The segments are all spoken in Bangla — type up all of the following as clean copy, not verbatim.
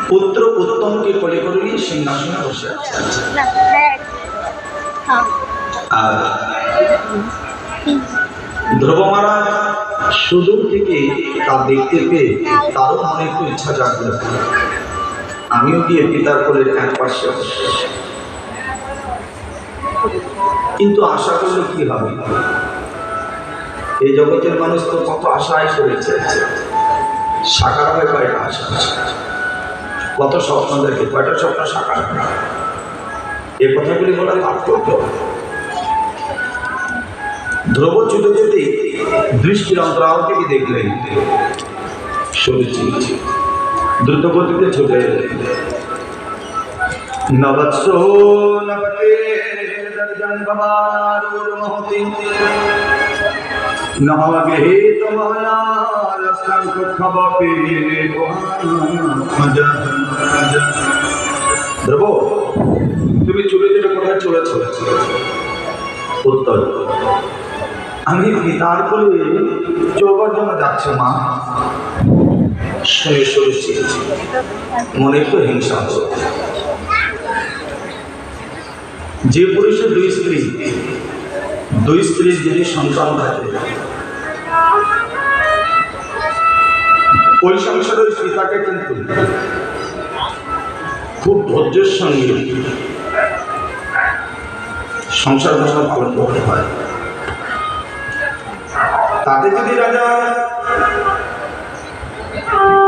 পুত্র উত্তমকে কোলে করে নিয়ে সিংহাসনে বসে আছে। আর ধ্রুব মহারাজ সুদূর থেকে তা দেখতে পেয়ে তারও মনে একটু ইচ্ছা জাগলো, আমিও গিয়ে পিতার কোলের এক পাশে। কিন্তু আশা করলে কি হবে, এই জগতের মানুষ তো কত আশাই করেছে, সাকার হয় কয়টা আশা, কত স্বপ্ন দেখে, কয়টা স্বপ্ন সাকার হয়। এ কথাগুলি বলা তাৎপর্য। ধ্রুব ছুটে যেতে দৃষ্টির অন্তরাল থেকে দেখলেন শুনেছি দ্রুত গতিতে ছুটে নবৎস নবতে দর্জন ভবারুর মহতি নহগেহিত মহায়ার সংখ খবপে ধ্রুব, তুমি চলে যেতে কোথায় চলেছ? উত্তর, আমি পিতার কোলে চৌবার জন্য যাচ্ছি মা। শুনে শুনেছি মনে একটু হিংসা হচ্ছে। যে পুরুষের দুই স্ত্রীর যদি সন্তান থাকে, ওই সংসারের পিতাকে কিন্তু খুব ধৈর্যের সঙ্গে সংসার ভাষা পালন করতে হয়। তাতে যদি রাজা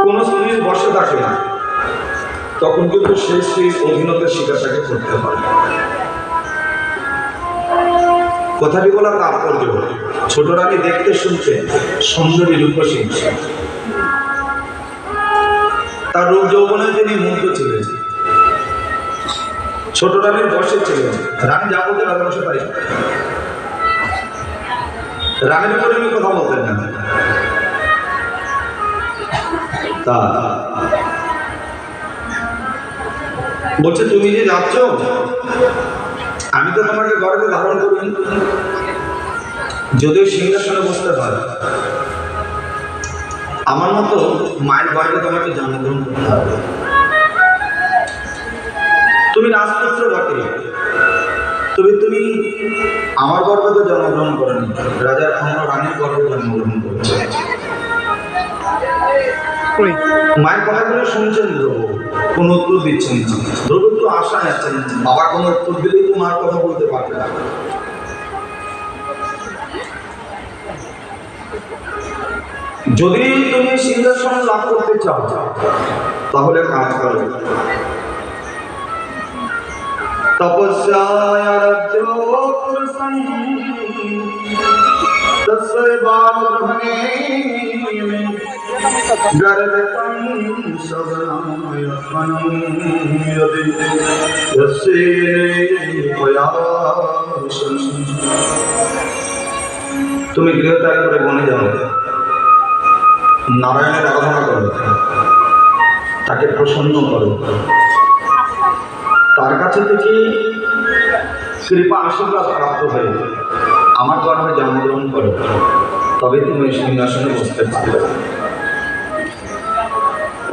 কোন স্ত্রীর বশে থাকে না, তখন কিন্তু সেই স্ত্রীর অধীনতার শিকারটাকে করতে হয়। কথাটি বলা তাৎপর্য, ছোট রানী দেখতে শুনতে সুন্দরী রূপসী, তার রূপ যৌবনে তিনি মুগ্ধ ছিলেন, ছোট রানীর বসে ছিলেন। রানী যা বলতে রাজা বসে পাই, রানীর উপরে উনি কথা বলতেন না। তা বলছে, তুমি যে যাচ্ছ, আমি তো তোমাকে গর্বে ধারণ করি, যদিও সিংহাসনে বসতে পারে, আমার মতো মায়ের গর্বে তোমাকে জন্মগ্রহণ করতে হবে। তুমি রাজপুত্র বটে, তবে তুমি আমার গর্বে তো জন্মগ্রহণ করেনি, রাজার অন্য রানীর গর্বে জন্মগ্রহণ করেছে। মায়ের কথাগুলো শুনছেন ধ্রুব, কোনো উত্তর দিচ্ছেন না। ধ্রুব একটু আশা আছেন, বাবা কোনো উত্তর দিলেই তো মার কথা বলতে পারবে না। যদি তুমি সিংহাসন লাভ করতে চাও, তাহলে কাজ করো, তপস্যায় আরব্ধ পুরুষং তস্যৈ বালগ্রহণে গর্ভতং সবনায়ত্মনং যদি যস্যে প্রয়াসং। তুমি গৃহত্যাগ করে বনে যাও, নারায়ণের আরাধনা করো, তাকে প্রসন্ন করো, তার কাছে থেকে কৃপা আশীর্বাদ প্রাপ্ত হয়ে আমার গর্ভে জন্মগ্রহণ করো, তবে তুমি সিংহাসনে বসতে পারবে।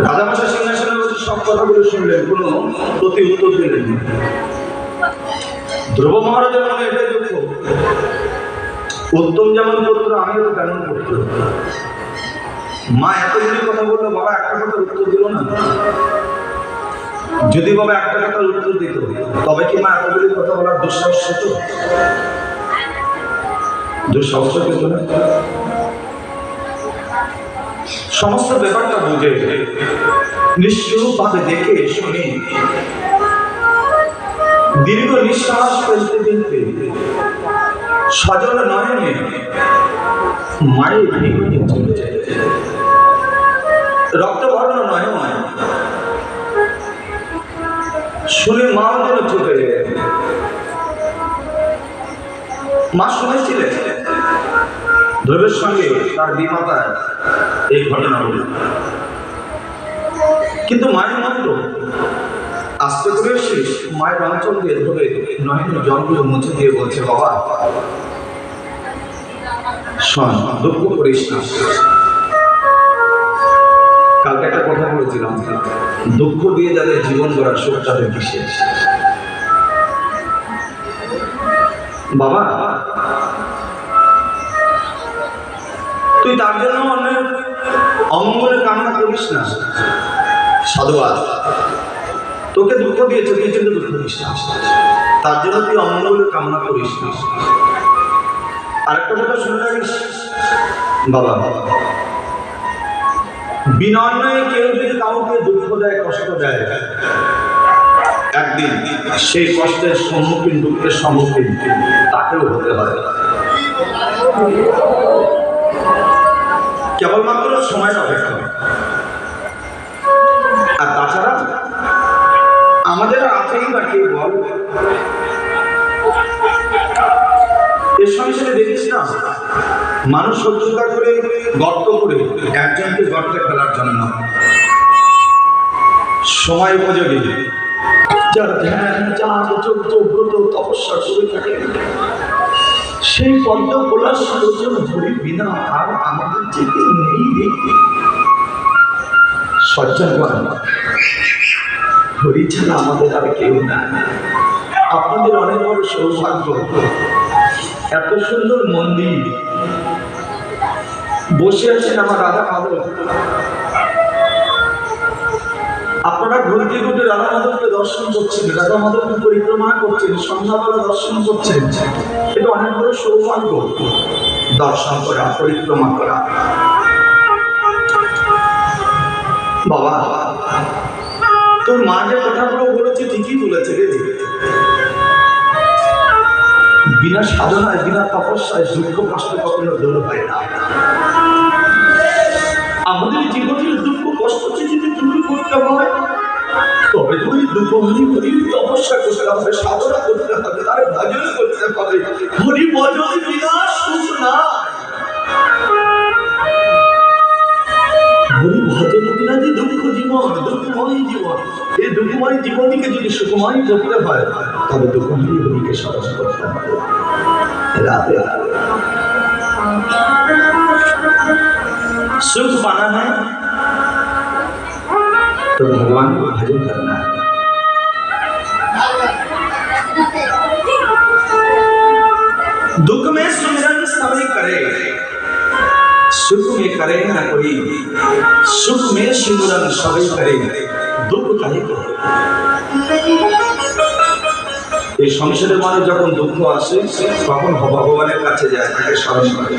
রাজামশাই সিংহাসনে বসে সব কথাগুলো শুনলেন, কোনো প্রতি উত্তর দিলেন। ধ্রুব মহারাজের মনে এটাই দুঃখ, উত্তম যেমন পুত্র, আমিও তো তেমন পুত্র। মা এতগুলি কথা বললো, বাবা একটা কথার উত্তর দিল না। যদি বাবা একটা কথার উত্তর দিত, তবে কি মা এতগুলি কথা বলার দুঃসাহস হত? দুঃসাহস পেত না। সমস্ত ব্যাপারটা বুঝে নিশ্চুপভাবে দেখে শুনে দীর্ঘ নিঃশ্বাস ফেলতে ফেলতে সজল নয়নে মায়ের ভিড়ে চলে যায়। রক্তবর্ণ নয় শুনে মা যেন ছুটে গেলেন। মা শুনেছিলেন ধ্রুবের সঙ্গে তার বিমাতার এই ঘটনাগুলি, কিন্তু মায়ের মন্ত্র আস্তে করে এসে মায়ের অঞ্চল দিয়ে ধরে নয়নের জলগুলো মুছে দিয়ে বলছে, বাবা শোন, দুঃখ করিস না, কালকে একটা কথা বলেছিলাম, দুঃখ দিয়ে যাদের জীবন গড়ার সুখ তাদের কিসে। বাবা তুই তার জন্য অনেক অমঙ্গলের কামনা করিস না, সাধুবাদ। তোকে দুঃখ দিয়েছে, তুই কিন্তু দুঃখ দিস না, তার জন্য তুই অমঙ্গলের কামনা করিস না। আরেকটা কথা শুনে রাখিস বাবা, বিনয় নয় কেউ যদি কাউকে দুঃখ দেয়, কষ্ট দেয়, একদিন সেই কষ্টের সম্মুখীন, দুঃখের সম্মুখীন তাকেও হতে হয়। কেবলমাত্র সময়ের অপেক্ষা। আর তাছাড়া আমাদের আছেই বা কেউ বল, এর সঙ্গে দেখিস না মানুষ শত্রুতা করে গর্ত করে একজনকে গর্তে ফেলার জন্য সময় উপযোগী যার ধ্যান চাঁদ যজ্ঞ ব্রত তপস্যা করে থাকে, সেই পদ্ম পলাশ লোচন ধরি বিনা আর আমাদের থেকে নেই। সজ্জনগণ, হরি ছাড়া আমাদের আর কেউ না। আপনাদের অনেক বড় সৌভাগ্য, এত সুন্দর মন্দির, বসে আছেন আমার রাধা মাধব। আপনারা ঘুরতে ঘুরতে রাধা মাধবকে দর্শন করছেন, রাধা মাধবকে পরিক্রমা করছেন, সন্ধ্যাবেলা দর্শন করছেন। এটা অনেক বড় সৌভাগ্য, দর্শন করা, পরিক্রমা করা। বাবা তোর মা যে কথাগুলো বলেছে ঠিকই বলেছে রে। বিনা সাধনায়, বিনা তপস্যায় দুঃখ কষ্ট কখনো দূর হয় না। আমাদের জীবনের দুঃখ কষ্টকে যদি দূর করতে হয়, তবে ওই দুঃখ হরি তপস্যা করতে হবে, সাধনা করতে হবে, তার ভজন করতে হবে। হরি ভজন বিনা সুখ নাই। হরি ভজন বিনা যে দুঃখ জীবন, দুঃখময় জীবন, এই দুঃখময় জীবনকে যদি সুখময় করতে হয়, তবে দুঃখময় হরিকে স্মরণ করতে হবে রাতে রাতে। सुख पाना है तो भगवान को भजन करना है। दुख में सुमिरन सभी करे, सुख में करे ना कोई, सुख में सिमरन सभी करे, दुख काहे करे। এই সংসারের মানুষ যখন দুঃখ আসে তখন ভগবানের কাছে যায়, তাকে স্মরণ করে।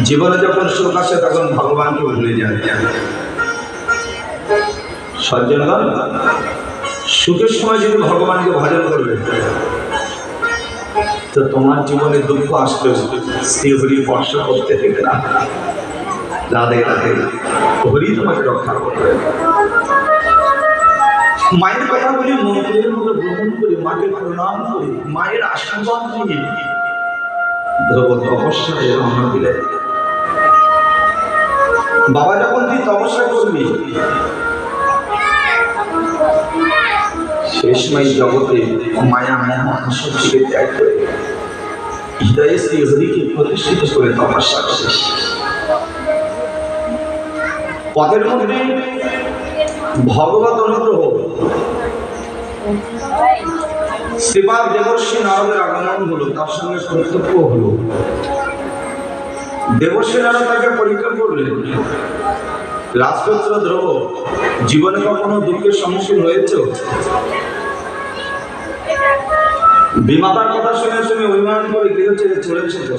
জীবনে যখন সুখ আসে তখন ভগবানকে ভুলে যায়। সজ্জনগণ, সুখের সময় যদি ভগবানকে ভজন করবে, তো তোমার জীবনে দুঃখ আসলেও শ্রী হরি স্পর্শ করতে দেবে না। রাধে রাধে, হরি তোমাকে রক্ষা করবে। মায়ের কথা বলি, মন্ত্রের মতো গ্রহণ করে, মাকে প্রণাম করি, মায়ের আশীর্বাদ নিয়ে ধ্রুব তপস্যায় রওনা দিলে। বাবা যখন তুই তপস্যা করবি, সেই সময় জগতে মায়া মায়া আসক্তিকে ত্যাগ করে হৃদয়ে শ্রী হরিকে প্রতিষ্ঠিত করে তপস্যা করিস। পথের মধ্যে ভগবত অনুগ্রহ, শ্রীপাদ দেবর্ষী নারদের আগমন হলো, তার সঙ্গে প্রত্যক্ষ হলো। দেবর্ষী নারদ তাকে পরীক্ষা করলেন, রাজপুত্র ধ্রুব, জীবনে কখনো দুঃখের সম্মুখীন হয়েছ? বিমাতার কথা শুনে তুমি অভিমান করে গৃহ ছেড়ে চলে এসেছ,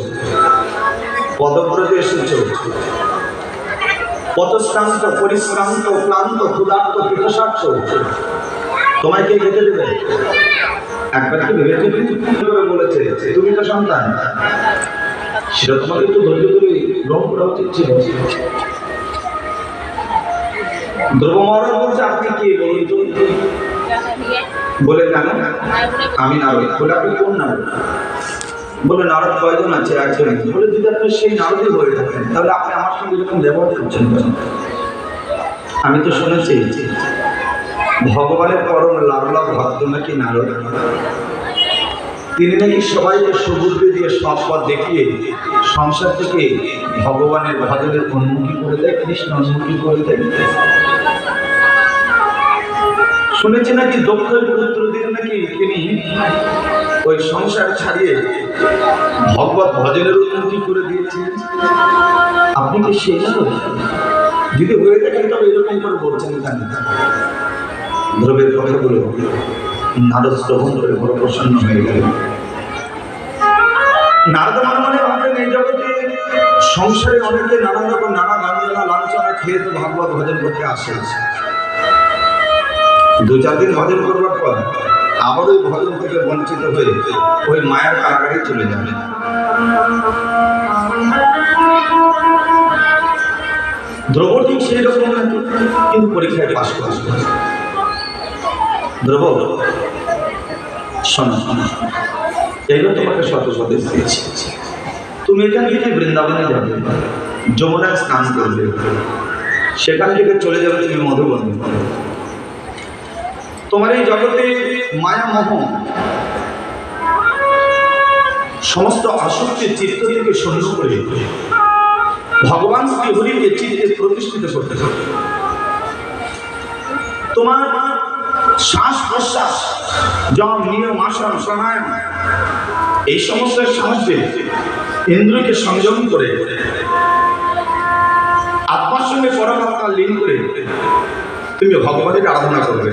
পদব্রতে এসেছ, পথশ্রান্ত, পরিশ্রান্ত, ক্লান্ত, ক্ষুধার্ত, পিপাসার্ত, তোমায় কে খেতে দেবে? একবার কি ভেবে বলেছে তুমি তো সন্তান, সেটা তোমাকে একটু ধৈর্য ধরে গ্রহণ করা উচিত ছিল। ধ্রুব মহারাজ বলছে আপনি কে বলুন তো? বলে কেন? আমি নারদ। বলে আপনি কোন নারদ? বলে নারদ কয়জন আছে? একজন। বলে যদি আপনি সেই নারদই হয়ে থাকেন, তাহলে আপনি আমার সঙ্গে যখন ব্যবহার করছেন কেন? আমি তো শুনেছি ভগবানের পরম লাভলা ভক্ত নাকি নারদ। তিনি নাকি সবাইকে সুবুদ্ধি দিয়ে সৎ পথ দেখিয়ে সংসার থেকে ভগবানের ভজনের উন্মুখী করে দেয়, কৃষ্ণ উন্মুখী করে দেয়। শুনেছি নাকি দক্ষের পুত্রদের নাকি তিনি ওই সংসার ছাড়িয়ে ভগবত ভজনের উন্নতি করে দিয়েছিলেন। আপনি কি সেই না? যদি হয়ে থাকেন তবে এরকম করে বলছেন কেন? ধ্রুবের কথাগুলো নারদ শ্রবণ করে বড় প্রসন্ন হয়ে গেলেন। নারদ মনে ভাবলেন এই জগতে সংসারে অনেকে নানা রকম নানা গাঞ্জনা লাঞ্ছনা খেয়ে তো ভাগবত ভজন করতে আসে। 2-4 দিন ভজন করবার পর আবার ওই ভজন থেকে বঞ্চিত হয়ে ওই মায়ের কারাগারে চলে যাবে। দ্রৌপদী সেই রকম নাকি, কিন্তু পরীক্ষায় পাশ করে। দ্রৌপদ শোনো, এইবার তোমাকে সতর্কদেশ দিয়েছি, তুমি এখান থেকে বৃন্দাবনে যাবে, যমুনায় স্নান করবে, সেখান থেকে চলে যাবে তুমি মধুবনে। তোমার এই জগতে মায়া মোহ সমস্ত আসক্তির চিত্ত থেকে শূন্য করে ভগবান শ্রীহরিকে চিত্তে প্রতিষ্ঠিত করতে হবে। তোমার শ্বাস প্রশ্বাস, যম, নিয়ম, আসন, প্রাণায়াম এই সমস্যার সাহায্যে ইন্দ্রিয়কে সংযম করে আত্মার সঙ্গে পরমাত্মা লীন করে তুমি ভগবানের আরাধনা করবে।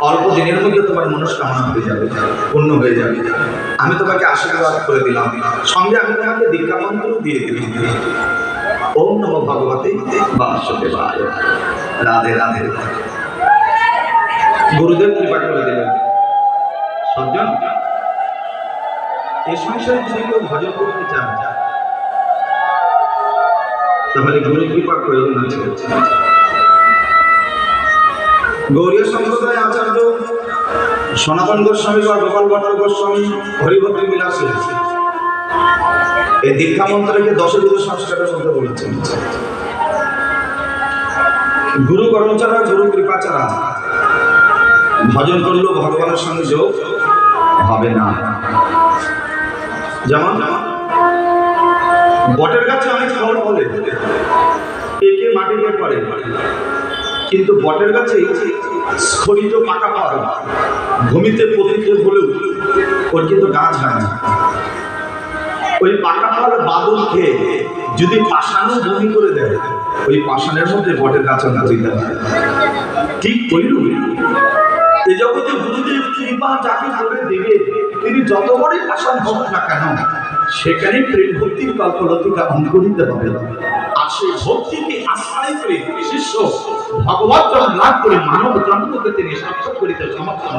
অল্প দিনের মধ্যে তোমার মনস্কামনা হয়ে যাবে, পূর্ণ হয়ে যাবে। আমি তোমাকে আশীর্বাদ করে দিলাম, সঙ্গে আমি তোমাকে দীক্ষা মন্ত্র দিয়ে দিলাম। ওম নমো ভগবতে বাসুদেবায়। রাধে রাধে। গুরুদেব কৃপা করে দিলেন। সজ্জন, এই সংসারে যদি কেউ ভজন করতে চান তাহলে গুরু কৃপা প্রয়োজন আছে। গৌরীয় সম্প্রদায় আচার্য সনাতন গোস্বামী বা গোপাল ভট্ট গোস্বামী হরিভক্তি বিলাসী এই দীক্ষা মন্ত্রকে 10 বিধ সংস্কারের মধ্যে বলেছেন। গুরু কর্মচারা, গুরু কৃপা ছাড়া ভজন করলেও ভগবানের সঙ্গে যোগ হবে না। যেমন বটের গাছে অনেক ফল ফলে, একে মাটিতে পড়ে, কিন্তু বটের গাছে স্খলিত পাকা ফল ভূমিতে পতিত হলেও ওর কিন্তু গাছ হয় না। ওই পাকা ফল বাদল খেয়ে যদি পাষাণও ভূমি করে দেয়, ওই পাষাণের মধ্যে বটের গাছ নাচিতে হয়। ঠিক কইল। এই জগতে গুরুদেব কৃপা যাকে করে দেবে, তিনি যত বড়ই পাষাণ হোক না কেন, সেখানে প্রেম ভক্তির কল্পলতিকা অঙ্কুরিত হবে। আর সেই ভক্তিকে আশ্রয় করে শিষ্য ভগবত জন্ম লাভ করে মানব জন্মকে তিনি সার্থক করিতে সমর্থন।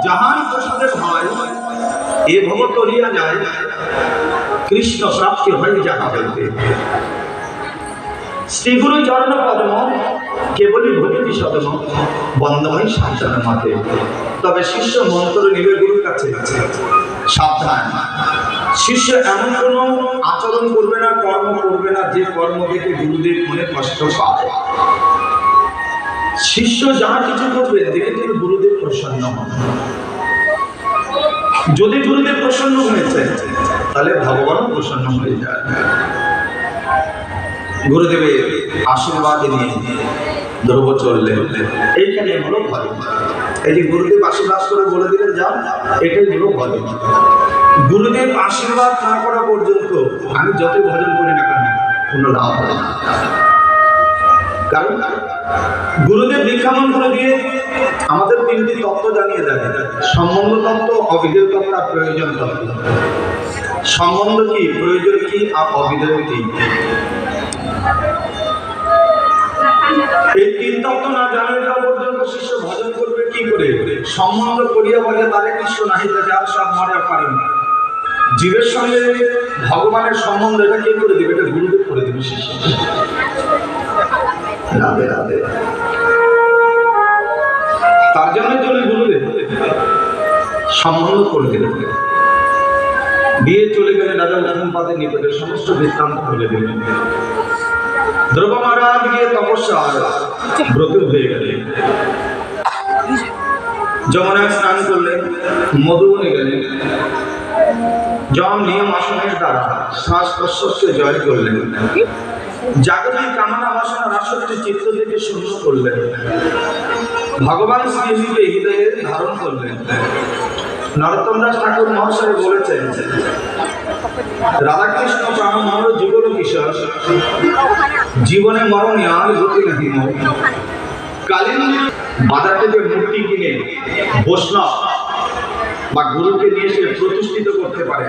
জাহান প্রসাদের হয় এ ভব তরিয়া যায়, কৃষ্ণ প্রাপ্তি হয় যাহা হইতে। শ্রীগুরু চরণ পদ্ম কেবলই ভক্তি সদম, বন্দময় শান্তন মাতে। তবে শিষ্য মন্ত্র নিবে গুরুর কাছে, সাবধান। শিষ্য এমন কোনো আচরণ করবে না, কর্ম করবে না যে কর্ম দেখে গুরুদেব মনে কষ্ট পায়। শিষ্য যা কিছু করবে দেখে তিনি গুরুদেব প্রসন্ন হন। যদি গুরুদেব প্রসন্ন হয়েছে তাহলে ভগবান প্রসন্ন হয়ে যায়। গুরুদেবের আশীর্বাদ নিয়ে ধ্রুব চললেন। এইখানে হলো ভজন। এই যে গুরুদেব আশীর্বাদ করে বলে দিলেন যান, এটাই হলো ভজন। গুরুদেব আশীর্বাদ না করা পর্যন্ত আমি যতই ভজন করি না কেন কোনো লাভ হবে না। কারণ গুরুদেব দীক্ষা মন্ত্র দিয়ে আমাদের 3টি তত্ত্ব জানিয়ে দেয়: সম্বন্ধ তত্ত্ব, অবিধেয় তত্ত্ব আর প্রয়োজন তত্ত্ব। সম্বন্ধ কি, প্রয়োজন কি আর অবিধেয় কি, এই 3 তত্ত্ব না জানিয়ে দেওয়া পর্যন্ত শিষ্য ভজন করবে কি করে? সম্বন্ধ করিয়া বলে তারে কৃষ্ণ নাহিতে যার সব মরে পারেন। জীবের সঙ্গে ভগবানের সম্বন্ধ এটা কে করে দিবে? এটা গুরুদেব করে দিবে শিষ্য। রাধে রাধে। তার জন্য গুরুদেব সম্বন্ধ করে দিলেন। দিয়ে চলে গেলেন রাজা উত্তমপাদের নিকটে, সমস্ত বৃত্তান্ত বলে দিলেন। ধ্রুব মহারাজ গিয়ে তপস্যা ব্রত হয়ে গেলেন, যমুনায় স্নান করলেন, মধুবনে গেলেন, যম নিয়ম আসনের দ্বারা শ্বাস প্রশ্বাসকে জয় করলেন, জাগতিক কামনা বাসনা রাসক্তি চিত্ত থেকে শূন্য করলেন, ভগবান শ্রীহরিকে হৃদয়ে ধারণ করলেন। নরোত্তম দাস ঠাকুর মহাশয় বলেছেন, রাধাকৃষ্ণ প্রাণময় যুগল কিশোর, জীবনে মরণীয় গতি নাহি মোর। কালিন্দী বাজার থেকে মূর্তি কিনে বৈষ্ণব বা গুরুকে নিয়ে সে প্রতিষ্ঠিত করতে পারে।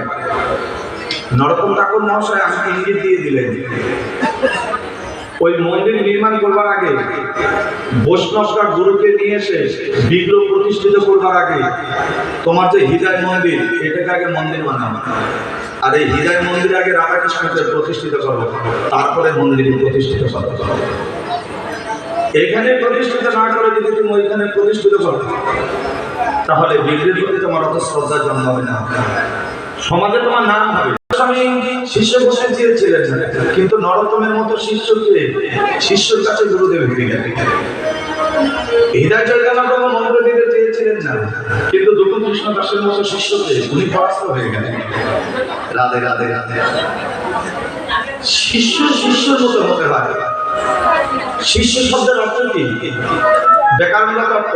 নরোত্তম ঠাকুর মহাশয় আমাকে ইঙ্গিত দিয়ে দিলেন, ওই মন্দির নির্মাণ করবার আগে, বৈষ্ণবরা গুরুকে নিয়ে এসে বিগ্রহ প্রতিষ্ঠিত করবার আগে তোমার যে হৃদয় মন্দির, এটাকে আগে মন্দির বানাও, আর এই হৃদয় মন্দির আগে রাধাকৃষ্ণকে প্রতিষ্ঠিত করো, তারপরে মন্দির প্রতিষ্ঠিত করো। এখানে প্রতিষ্ঠিত না করে যদি তুমি ওইখানে প্রতিষ্ঠিত করো, তাহলে বিগ্রহের প্রতি তোমার অত শ্রদ্ধা জন্মাবে না, সমাজে তোমার নাম হবে। আমি শিষ্য বসে চেয়েছিলেন, কিন্তু নরোত্তমের মতো শিষ্যকে শিষ্যর কাছে গুরুদেব হেরে গেলেন। হৃদয় চৈতন্য প্রভু মন্ত্র দিতে চেয়েছিলেন না, কিন্তু দুটো কৃষ্ণ দাসের মতো শিষ্যকে উনি পরাস্ত হয়ে গেলেন। রাধে রাধে রাধে। শিষ্য শিষ্যর মতো হতে পারে। শিষ্য শব্দের অর্থ কি? ব্যাকরণগত অর্থ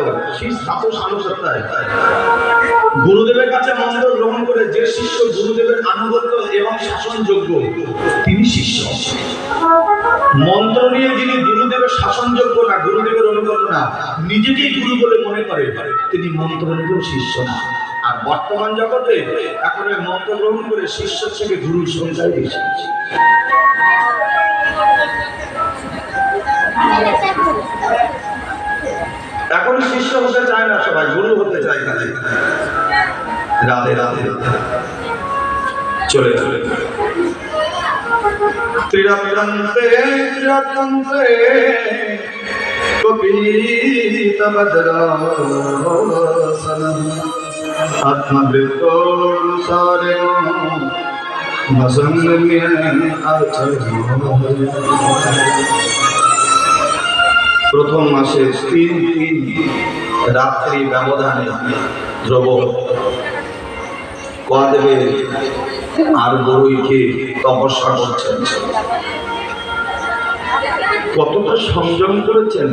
গুরুদেবের কাছে মন্ত্র গ্রহণ করে যে শিষ্য গুরুদেবের আনুগত্য এবং শাসনযোগ্য, তিনি শিষ্য। মন্ত্র নিয়ে যিনি গুরুদেবের শাসনযোগ্য না, গুরুদেবের অনুগত না, নিজেকেই গুরু বলে মনে করে, তিনি মন্ত্র নিয়েও শিষ্য না। আর বর্তমান জগতে এখন মন্ত্র গ্রহণ করে শিষ্য থেকে গুরুর সংখ্যাই বেশি। এখন শিষ্য হতে চায় না সবাই, গুরু হতে চায় না। রাধে রাধে। চলে চলে ত্রিরত্নন্তে ত্রিরত্নন্তে কপিতবদ্রাসনম আত্মবৃত্তোনুসারে বসন্নম্যে আচরণ। প্রথম মাসে 3 দিন রাত্রি ব্যবধানে ধ্রুব কদেবে আর বরুইকে তপস্যা করছেন। কতটা সংযম করেছেন।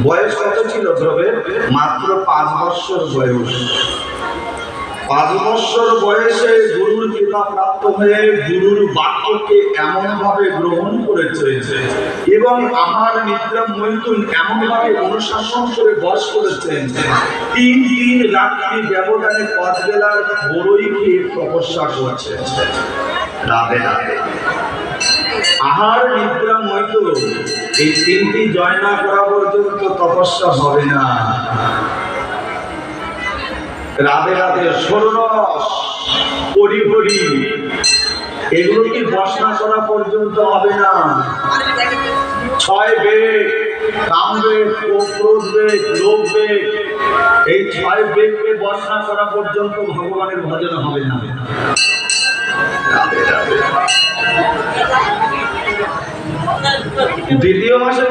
বয়স কত ছিল ধ্রুবের? মাত্র 5 বৎসর বয়স। 5 বৎসর বয়সে গুরুর কৃপা প্রাপ্ত হয়ে গুরুর বাক্যকে এমন ভাবে গ্রহণ করেছে এবং আমার নিদ্রা মৈথুন এমন ভাবে অনুশাসন করে বশ করেছেন। 3 দিন রাত্রি ব্যবধানে 5 বেলার বড়ই খেয়ে তপস্যা করছে। রাধে রাধে। আহার নিদ্রা মৈথুন এই 3টি জয় না করা পর্যন্ত তপস্যা হবে না। রাধে রাধে। ষোড়রস পরিহরি এগুলো কি বশ না করা পর্যন্ত হবে না। 6 বেগ, কাম বেগ, ক্রোধ বেগ, লোভ বেগ, এই 6 বেগকে বশ না করা পর্যন্ত ভগবানের ভজন হবে না। রাধে রাধে। দ্বিতীয় মাসে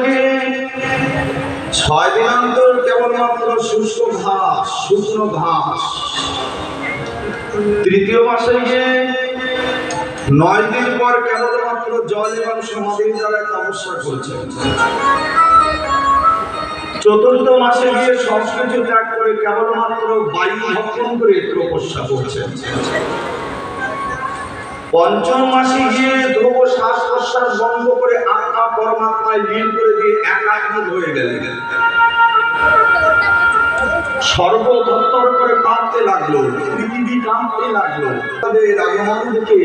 6 দিন অন্তর কেবলমাত্র শুষ্ক ঘাস, শুকনো ঘাস। তৃতীয় মাসে 9 দিন পর কেবলমাত্র জল এবং সমাধির দ্বারা তপস্যা করছে। চতুর্থ মাসে গিয়ে সবকিছু ত্যাগ করে কেবলমাত্র বায়ু ভক্ষণ করে তপস্যা করছে। পঞ্চম মাসে গিয়ে ধ্রুব শ্বাস প্রশ্বাস বন্ধ করে আত্মা পরমাত্মায় লীন করে দিয়ে একাত্ম হয়ে গেলেন। সর্বদত্তর করে কাঁদতে লাগলো, পৃথিবী কাঁদতে লাগলো। তাদের আগমন দেখে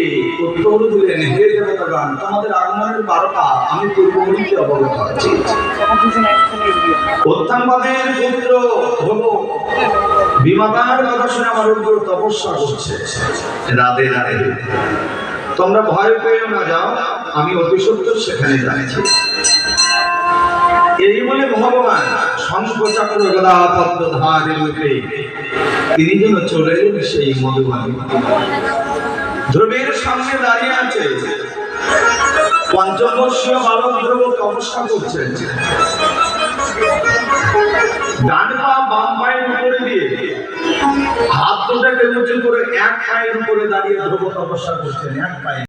উত্তর দিলেন, হে দেবতাগণ, তোমাদের আগমনের বার্তা আমি পূর্ববর্তীতে অবগত আছি। উত্থানবাদের পুত্র ধ্রুব বিমাতার কথা শুনে আমার উপর তপস্যা করছে। রাধে রাধে। তোমরা ভয় পেও না, যাও, আমি অতি সত্বর সেখানে যাচ্ছি। এই বলে ভগবান শঙ্খ চক্র গদা পদ্মধারী রূপে তিনি যেন চলে গেলেন সেই মধুবনে। ধ্রুবের সামনে দাঁড়িয়ে আছে পঞ্চবর্ষীয় বালক ধ্রুব তপস্যা করছেন, ডান পা বাম পায়ের উপরে দিয়ে হাত দুটাকে উঁচু করে এক পায়ের উপরে দাঁড়িয়ে ধ্রুব তপস্যা করছেন, এক পায়ে।